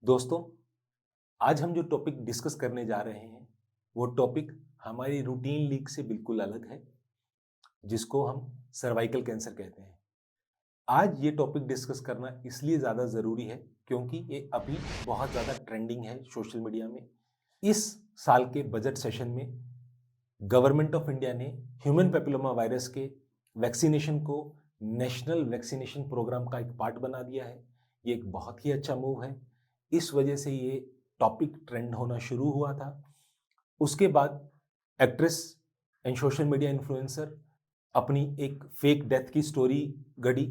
दोस्तों, आज हम जो टॉपिक डिस्कस करने जा रहे हैं वो टॉपिक हमारी रूटीन लीग से बिल्कुल अलग है, जिसको हम सर्वाइकल कैंसर कहते हैं। आज ये टॉपिक डिस्कस करना इसलिए ज़्यादा ज़रूरी है क्योंकि ये अभी बहुत ज़्यादा ट्रेंडिंग है सोशल मीडिया में। इस साल के बजट सेशन में गवर्नमेंट ऑफ इंडिया ने ह्यूमन पेपिलोमा वायरस के वैक्सीनेशन को नेशनल वैक्सीनेशन प्रोग्राम का एक पार्ट बना दिया है। ये एक बहुत ही अच्छा मूव है। इस वजह से ये टॉपिक ट्रेंड होना शुरू हुआ था। उसके बाद actress and social media influencer अपनी एक फेक डेथ की स्टोरी गढ़ी,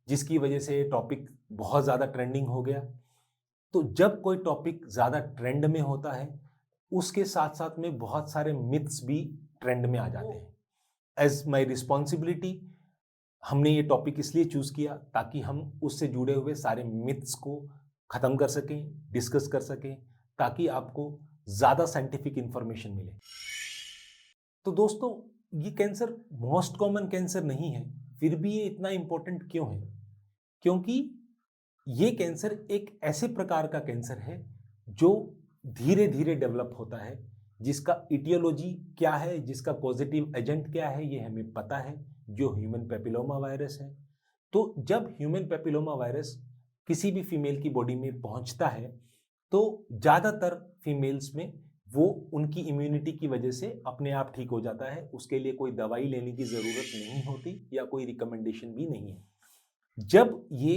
जिसकी वजह से ये टॉपिक बहुत ज़्यादा ट्रेंडिंग हो गया। तो जब कोई टॉपिक ज़्यादा ट्रेंड में होता है, उसके साथ साथ में बहुत सारे मिथ्स भी ट्रेंड में आ जाते हैं। एज माई रिस्पॉन्सिबिलिटी हमने ये टॉपिक इसलिए चूज़ किया ताकि हम उससे जुड़े हुए सारे मिथ्स को ख़त्म कर सकें, डिस्कस कर सकें, ताकि आपको ज़्यादा साइंटिफिक इंफॉर्मेशन मिले। तो दोस्तों, ये कैंसर मोस्ट कॉमन कैंसर नहीं है, फिर भी ये इतना इम्पोर्टेंट क्यों है? क्योंकि ये कैंसर एक ऐसे प्रकार का कैंसर है जो धीरे धीरे डेवलप होता है, जिसका इटियोलॉजी क्या है, जिसका पॉजिटिव एजेंट क्या है, ये हमें पता है, जो ह्यूमन पेपिलोमा वायरस है। तो जब ह्यूमन पेपिलोमा वायरस किसी भी फीमेल की बॉडी में पहुंचता है, तो ज़्यादातर फीमेल्स में वो उनकी इम्यूनिटी की वजह से अपने आप ठीक हो जाता है। उसके लिए कोई दवाई लेने की ज़रूरत नहीं होती या कोई रिकमेंडेशन भी नहीं है। जब ये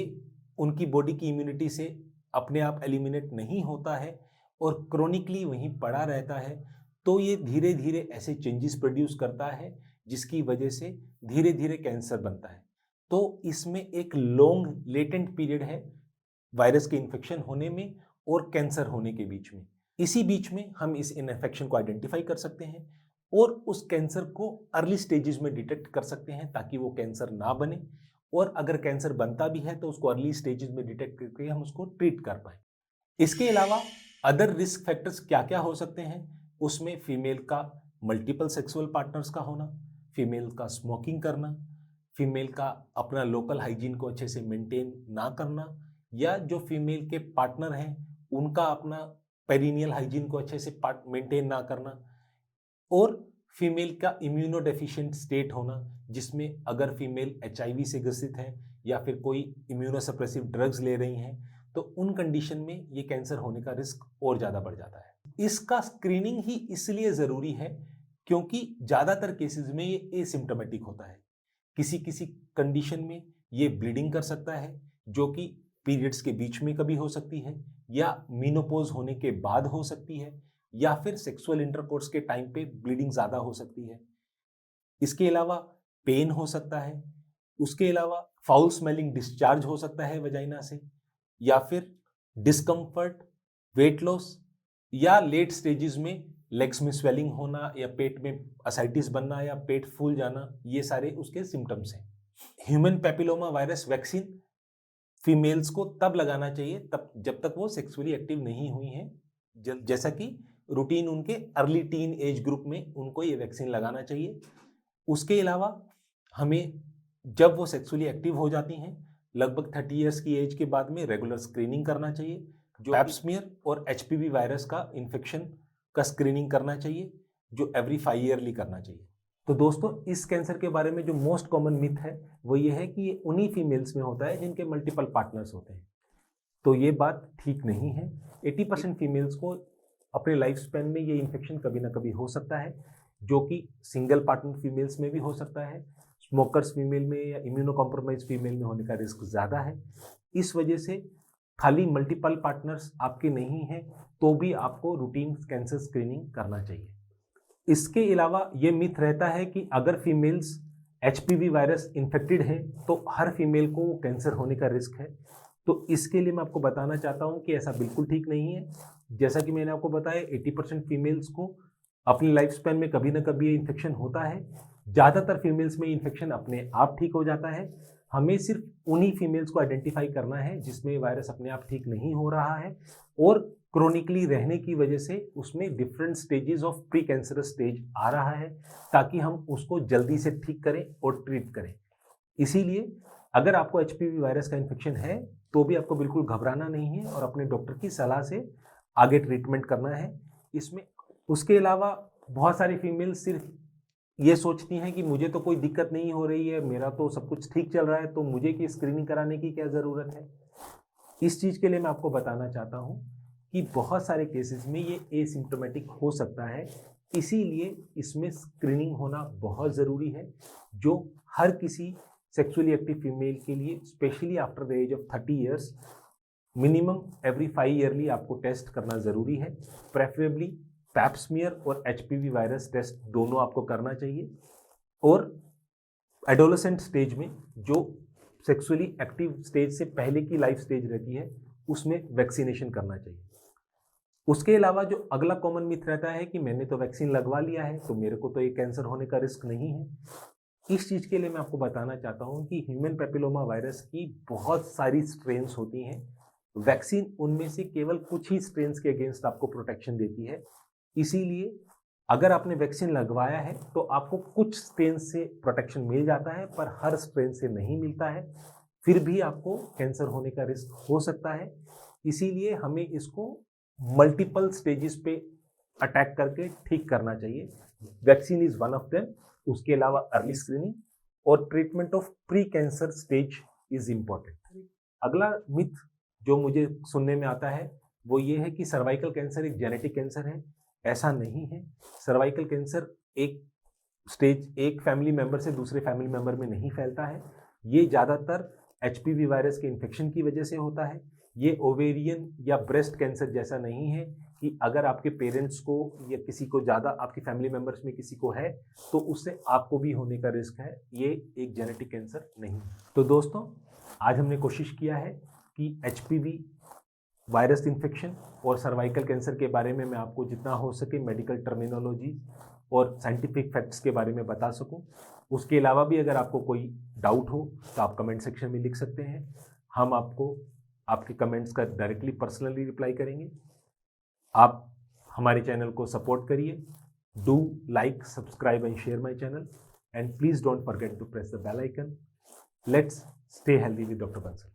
उनकी बॉडी की इम्यूनिटी से अपने आप एलिमिनेट नहीं होता है और क्रोनिकली वहीं पड़ा रहता है, तो ये धीरे धीरे ऐसे चेंजेस प्रोड्यूस करता है जिसकी वजह से धीरे धीरे कैंसर बनता है। तो इसमें एक लॉन्ग लेटेंट पीरियड है वायरस के इन्फेक्शन होने में और कैंसर होने के बीच में। इसी बीच में हम इस इन्फेक्शन को आइडेंटिफाई कर सकते हैं और उस कैंसर को अर्ली स्टेजेस में डिटेक्ट कर सकते हैं ताकि वो कैंसर ना बने, और अगर कैंसर बनता भी है तो उसको अर्ली स्टेजेस में डिटेक्ट करके हम उसको ट्रीट कर पाए। इसके अलावा अदर रिस्क फैक्टर्स क्या क्या हो सकते हैं? उसमें फीमेल का मल्टीपल सेक्सुअल पार्टनर्स का होना, फीमेल का स्मोकिंग करना, फीमेल का अपना लोकल हाइजीन को अच्छे से मेंटेन ना करना, या जो फीमेल के पार्टनर हैं उनका अपना पेरिनियल हाइजीन को अच्छे से मेंटेन ना करना, और फीमेल का इम्यूनो डेफिशिएंट स्टेट होना, जिसमें अगर फीमेल एचआईवी से ग्रसित है या फिर कोई इम्यूनोसप्रेसिव ड्रग्स ले रही हैं, तो उन कंडीशन में ये कैंसर होने का रिस्क और ज़्यादा बढ़ जाता है। इसका स्क्रीनिंग ही इसलिए ज़रूरी है क्योंकि ज़्यादातर केसेस में ये एसिम्प्टोमेटिक होता है। किसी किसी कंडीशन में ये ब्लीडिंग कर सकता है, जो कि पीरियड्स के बीच में कभी हो सकती है, या मीनोपॉज होने के बाद हो सकती है, या फिर सेक्सुअल इंटरकोर्स के टाइम पे ब्लीडिंग ज़्यादा हो सकती है। इसके अलावा पेन हो सकता है। उसके अलावा फाउल स्मेलिंग डिस्चार्ज हो सकता है वजाइना से, या फिर डिस्कम्फर्ट, वेट लॉस, या लेट स्टेजेस में लेग्स में स्वेलिंग होना या पेट में असाइटिस बनना या पेट फूल जाना, ये सारे उसके सिम्टम्स हैं। Human papilloma virus vaccine females को तब लगाना चाहिए तब जब तक वो सेक्सुअली एक्टिव नहीं हुई हैं, जैसा कि रूटीन उनके अर्ली टीन एज ग्रुप में उनको ये वैक्सीन लगाना चाहिए। उसके अलावा हमें जब वो सेक्सुअली एक्टिव हो जाती हैं, लगभग 30 इयर्स की एज के बाद में रेगुलर स्क्रीनिंग करना चाहिए, जो पैप स्मीयर और एचपीवी वायरस का इन्फेक्शन का स्क्रीनिंग करना चाहिए, जो एवरी 5 ईयरली करना चाहिए। तो दोस्तों, इस कैंसर के बारे में जो मोस्ट कॉमन मिथ है वो ये है कि ये उन्हीं फीमेल्स में होता है जिनके मल्टीपल पार्टनर्स होते हैं। तो ये बात ठीक नहीं है। 80% फीमेल्स को अपने लाइफ स्पैन में ये इन्फेक्शन कभी ना कभी हो सकता है, जो कि सिंगल पार्टनर फीमेल्स में भी हो सकता है। स्मोकर्स फीमेल में या इम्यूनो कॉम्प्रोमाइज फीमेल में होने का रिस्क ज़्यादा है। इस वजह से खाली मल्टीपल पार्टनर्स आपके नहीं हैं तो भी आपको रूटीन कैंसर स्क्रीनिंग करना चाहिए। इसके अलावा ये मिथ रहता है कि अगर फीमेल्स एचपीवी वायरस इन्फेक्टेड हैं तो हर फीमेल को कैंसर होने का रिस्क है। तो इसके लिए मैं आपको बताना चाहता हूँ कि ऐसा बिल्कुल ठीक नहीं है। जैसा कि मैंने आपको बताया, 80% फीमेल्स को अपनी लाइफ स्पैन में कभी ना कभी ये इन्फेक्शन होता है। ज़्यादातर फीमेल्स में इन्फेक्शन अपने आप ठीक हो जाता है। हमें सिर्फ उन्हीं फीमेल्स को आइडेंटिफाई करना है जिसमें वायरस अपने आप ठीक नहीं हो रहा है और क्रोनिकली रहने की वजह से उसमें different stages of pre cancerous stage आ रहा है, ताकि हम उसको जल्दी से ठीक करें और ट्रीट करें। इसीलिए अगर आपको एचपीवी वायरस का इन्फेक्शन है तो भी आपको बिल्कुल घबराना नहीं है और अपने डॉक्टर की सलाह से आगे ट्रीटमेंट करना है इसमें। उसके अलावा बहुत सारी फीमेल सिर्फ ये सोचती हैं कि मुझे तो कोई दिक्कत नहीं हो रही है, मेरा तो सब कुछ ठीक चल रहा है, तो मुझे की स्क्रीनिंग कराने की क्या ज़रूरत है। इस चीज़ के लिए मैं आपको बताना चाहता हूँ कि बहुत सारे केसेस में ये एसिम्प्टोमेटिक हो सकता है, इसीलिए इसमें स्क्रीनिंग होना बहुत ज़रूरी है, जो हर किसी सेक्सुअली एक्टिव फीमेल के लिए specially after the age of 30 years minimum every 5 yearly आपको टेस्ट करना ज़रूरी है। प्रेफरेबली पैप स्मीयर और एचपीवी वायरस टेस्ट दोनों आपको करना चाहिए। और एडोलेसेंट स्टेज में जो सेक्सुअली एक्टिव स्टेज से पहले की लाइफ स्टेज रहती है उसमें वैक्सीनेशन करना चाहिए। उसके अलावा जो अगला कॉमन मिथ रहता है कि मैंने तो वैक्सीन लगवा लिया है तो मेरे को तो ये कैंसर होने का रिस्क नहीं है। इस चीज़ के लिए मैं आपको बताना चाहता हूँ कि ह्यूमन पेपिलोमा वायरस की बहुत सारी स्ट्रेन्स होती हैं। वैक्सीन उनमें से केवल कुछ ही स्ट्रेन्स के अगेंस्ट आपको प्रोटेक्शन देती है। इसीलिए अगर आपने वैक्सीन लगवाया है तो आपको कुछ स्ट्रेन से प्रोटेक्शन मिल जाता है, पर हर स्ट्रेन से नहीं मिलता है। फिर भी आपको कैंसर होने का रिस्क हो सकता है। इसीलिए हमें इसको मल्टीपल स्टेजेस पे अटैक करके ठीक करना चाहिए। Vaccine is one of them. उसके अलावा अर्ली स्क्रीनिंग और treatment of pre cancer stage is important. अगला मिथ जो मुझे सुनने में आता है वो ये है कि सर्वाइकल कैंसर एक जेनेटिक कैंसर है। ऐसा नहीं है। सर्वाइकल कैंसर एक फैमिली मेंबर से दूसरे फैमिली मेंबर में नहीं फैलता है। ये ज़्यादातर एचपीवी वायरस के इन्फेक्शन की वजह से होता है। ये ओवेरियन या ब्रेस्ट कैंसर जैसा नहीं है कि अगर आपके पेरेंट्स को या किसी को ज़्यादा आपकी फैमिली मेंबर्स में किसी को है तो उससे आपको भी होने का रिस्क है। ये एक जेनेटिक कैंसर नहीं। तो दोस्तों, आज हमने कोशिश किया है कि एचपीवी वायरस इन्फेक्शन और सर्वाइकल कैंसर के बारे में मैं आपको जितना हो सके मेडिकल टर्मिनोलॉजी और साइंटिफिक फैक्ट्स के बारे में बता सकूं। उसके अलावा भी अगर आपको कोई डाउट हो तो आप कमेंट सेक्शन में लिख सकते हैं। हम आपको आपके कमेंट्स का डायरेक्टली पर्सनली रिप्लाई करेंगे। आप हमारे चैनल को सपोर्ट करिए। Do like, subscribe and share my channel and please don't forget to press the bell icon. Let's stay healthy with doctor Bansal.